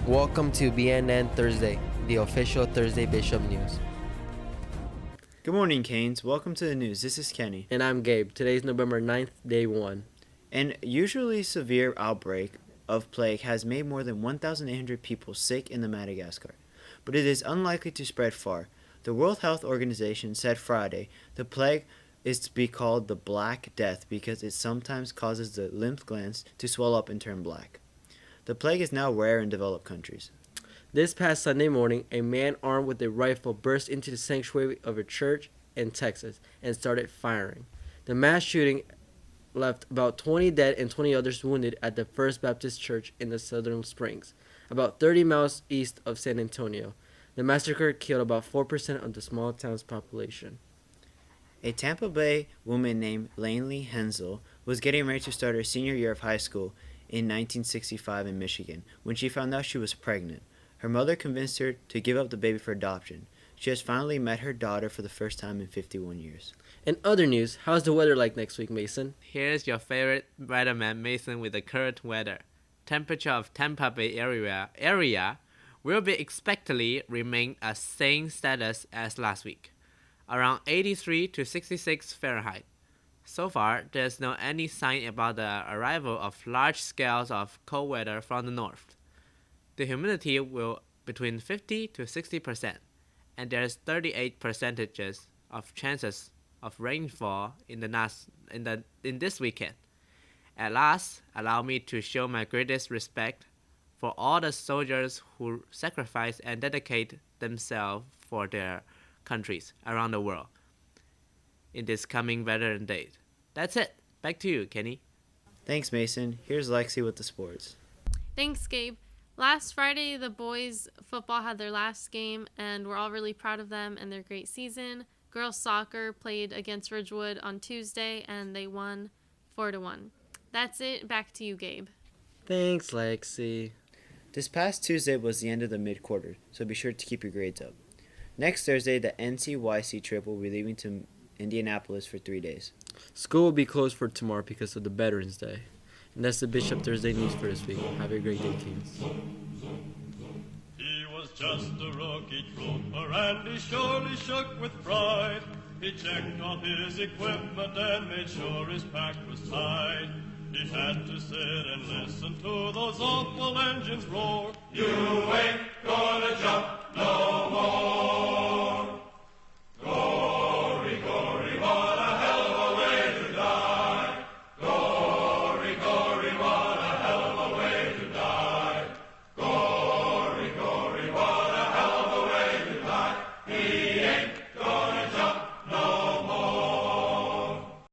Welcome to BNN Thursday, the official Thursday Bishop News. Good morning, Canes. Welcome to the news. This is Kenny. And I'm Gabe. Today's November 9th, day 1. An usually severe outbreak of plague has made more than 1,800 people sick in Madagascar, but it is unlikely to spread far. The World Health Organization said Friday the plague is to be called the Black Death because it sometimes causes the lymph glands to swell up and turn black. The plague is now rare in developed countries. This past Sunday morning, a man armed with a rifle burst into the sanctuary of a church in Texas and started firing. The mass shooting left about 20 dead and 20 others wounded at the First Baptist Church in the Southern Springs, about 30 miles east of San Antonio. The massacre killed about 4% of the small town's population. A Tampa Bay woman named Lainey Hensel was getting ready to start her senior year of high school in 1965 in Michigan when she found out she was pregnant. Her mother convinced her to give up the baby for adoption. She has finally met her daughter for the first time in 51 years. In other news, how's the weather like next week, Mason? Here's your favorite weatherman, Mason, with the current weather. Temperature of Tampa Bay area will be expectedly remain a same status as last week, around 83 to 66 Fahrenheit. So far, there's no any sign about the arrival of large scales of cold weather from the north. The humidity will between 50 to 60%, and there's 38% of chances of rainfall in this weekend. At last, allow me to show my greatest respect for all the soldiers who sacrifice and dedicate themselves for their countries around the world in this coming Veteran Day. That's it. Back to you, Kenny. Thanks, Mason. Here's Lexi with the sports. Thanks, Gabe. Last Friday, the boys' football had their last game, and we're all really proud of them and their great season. Girls' soccer played against Ridgewood on Tuesday, and they won 4-1. That's it. Back to you, Gabe. Thanks, Lexi. This past Tuesday was the end of the mid-quarter, so be sure to keep your grades up. Next Thursday, the NCYC trip will be leaving to Indianapolis for 3 days. School will be closed for tomorrow because of the Veterans Day. And that's the Bishop Thursday news for this week. Have a great day, Kings. He was just a rookie trooper and he surely shook with pride. He checked all his equipment and made sure his pack was tight. He had to sit and listen to those awful engines roar. You ain't gonna jump no more.